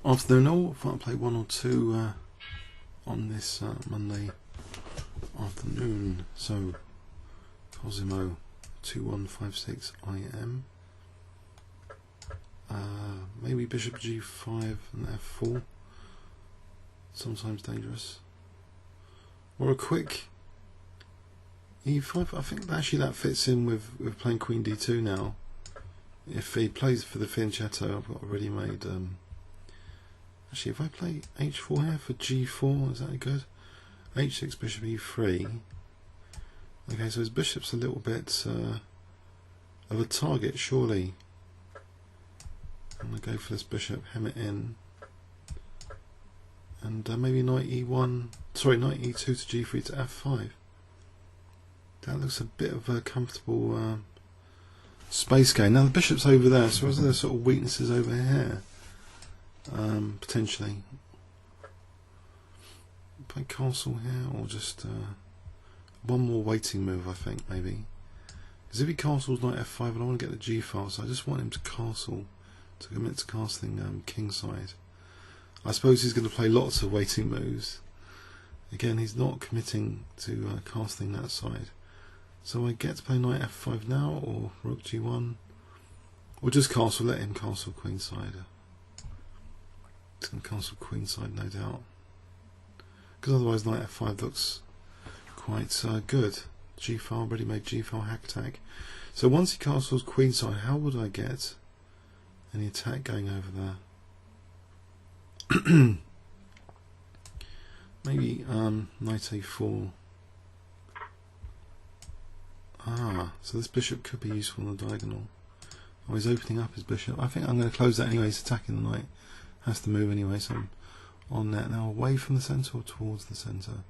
Afternoon all. Thought I'd play one or two on this Monday afternoon. So Cosimo 2156 IM. Maybe Bishop G5 and F4. Sometimes dangerous. Or a quick E5. I think actually that fits in with playing Queen D2 now. If he plays for the fianchetto, I've got a ready-made. Actually, if I play H4 here for G4, is that good? H6 Bishop E3. Okay, so his bishop's a little bit of a target, surely. I'm going to go for this bishop, hem it in. And maybe knight E1, sorry, knight E2 to G3 to F5. That looks a bit of a comfortable space game. Now the bishop's over there, so is there sort of weaknesses over here? Potentially. Play castle here, or just one more waiting move, I think, maybe. Because if he castles knight F5, I don't want to get the G file, so I just want him to castle, to commit to castling kingside. I suppose he's going to play lots of waiting moves. Again, he's not committing to casting that side. So I get to play knight F5 now, or rook G1, or just castle, let him castle queenside. He's going to castle queenside, no doubt. Because otherwise knight F5 looks quite good. G file, ready made G file, hack attack. So once he castles queenside, how would I get any attack going over there? Maybe knight A4. So this bishop could be useful on the diagonal. Oh, he's opening up his bishop. I think I'm going to close that anyway. He's attacking the knight. Has to move anyway, so I'm on that now. Away from the centre or towards the centre?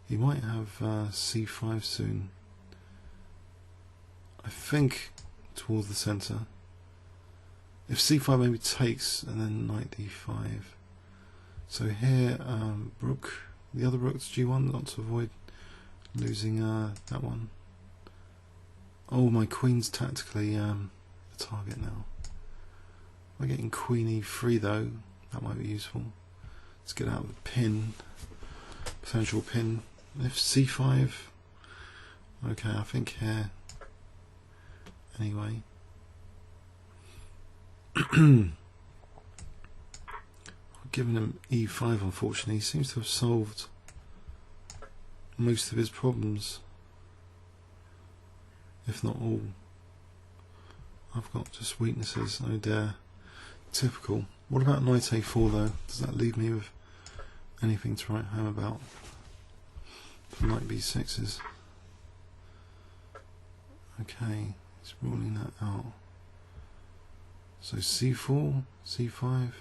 He might have C5 soon. I think towards the centre. If C5 maybe takes, and then knight D5. So here, rook, the other rook to G1, not to avoid losing that one. Oh, my queen's tactically the target now. We're getting queen E3 though, that might be useful. Let's get out of the pin, potential pin. If C5, okay, I think here, anyway. Given him E5, unfortunately, he seems to have solved most of his problems, if not all. I've got just weaknesses, no dare. Typical. What about knight A4 though? Does that leave me with anything to write home about? For knight B6s. Okay, he's ruling that out. So C4, C5.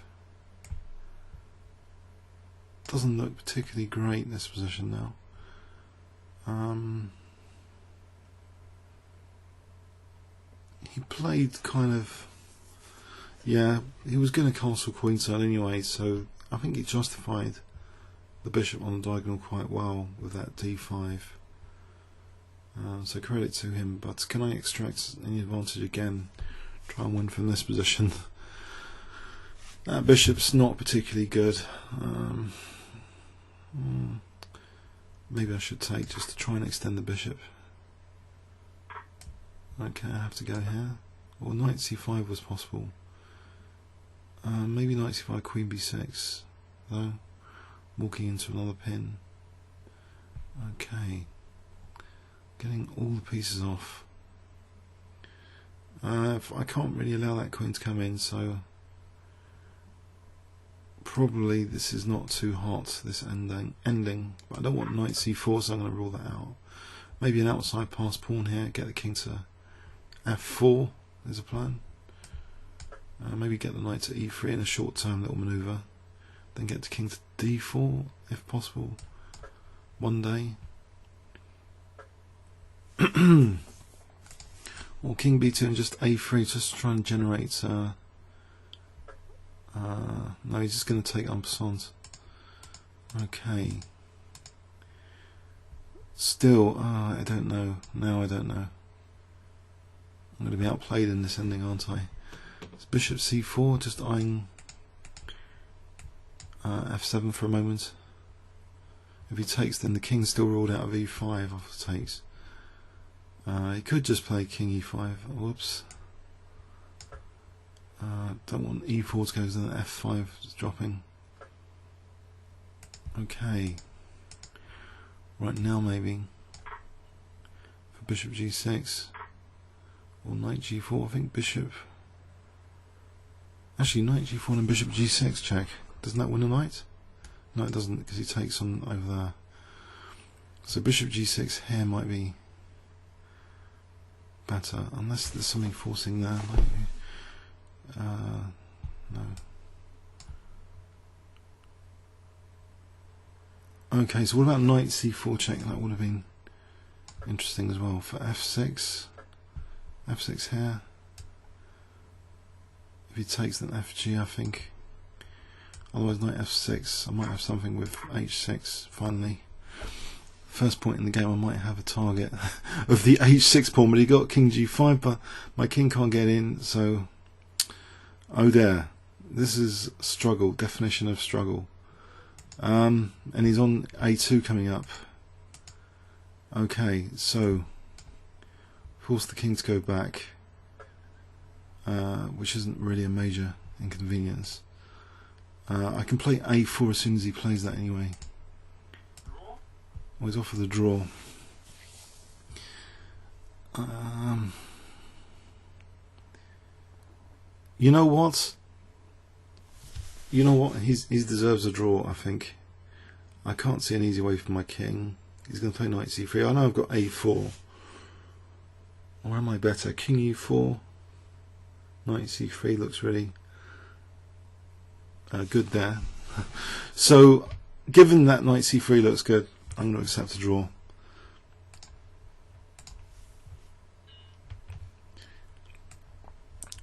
Doesn't look particularly great in this position now. He played kind of, yeah, he was going to castle queenside anyway, so I think he justified the bishop on the diagonal quite well with that D5. So credit to him, but can I extract any advantage again? Try and win from this position. That bishop's not particularly good. Maybe I should take just to try and extend the bishop. Okay, I have to go here. Or knight C5 was possible. Maybe knight C5, Queen B6, though. Walking into another pin. Okay. Getting all the pieces off. I can't really allow that queen to come in, so probably this is not too hot, this ending. But I don't want knight C4, so I'm going to rule that out. Maybe an outside pass pawn here, get the king to F4 is a plan. Maybe get the knight to E3 in a short-term little manoeuvre. Then get the king to D4 if possible. One day. Or king B2 and just A3, just try and generate. No, he's just going to take en passant. Okay. Still, I don't know. Now I don't know. I'm going to be outplayed in this ending, aren't I? It's bishop C4, just eyeing f7 for a moment. If he takes, then the king's still ruled out of e5 after takes. He could just play king e5. Whoops. Don't want e4 to go to the f5 is dropping. Okay. Right now maybe for bishop g6 or knight g4. I think bishop. Actually, knight g4 and bishop g6 check. Doesn't that win a knight? No, it doesn't, because he takes on over there. So bishop g6 here might be better, unless there's something forcing there. No. Okay, so what about knight c4 check? That would have been interesting as well. For f6, f6 here. If he takes, then fg, I think. Otherwise, knight f6. I might have something with h6 finally. First point in the game, I might have a target of the h6 pawn, but he got king g5, but my king can't get in, so. Oh, there. This is struggle, definition of struggle. And he's on a2 coming up. Okay, so force the king to go back, which isn't really a major inconvenience. I can play a4 as soon as he plays that anyway. Oh, he's off for the draw. You know what? You know what? He deserves a draw, I think. I can't see an easy way for my king. He's going to play knight c3. I know I've got a4. Or am I better? King e4. Knight c3 looks really good there. So, given that knight c3 looks good, I'm going to accept a draw.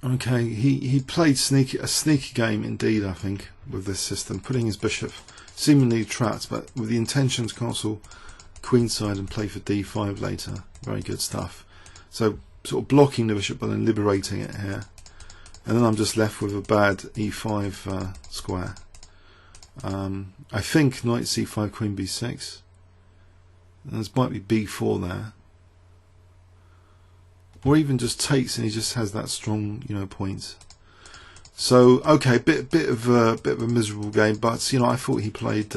Okay, he played a sneaky game indeed, I think, with this system, putting his bishop seemingly trapped, but with the intention to castle queenside and play for d5 later. Very good stuff. So sort of blocking the bishop but then liberating it here, and then I'm just left with a bad e5 square. I think knight c5, queen b6. And this might be b4 there. Or even just takes and he just has that strong, point. So okay, bit of a miserable game, but I thought he played,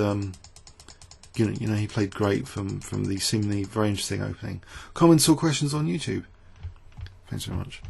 he played great from the seemingly very interesting opening. Comments or questions on YouTube? Thanks very much.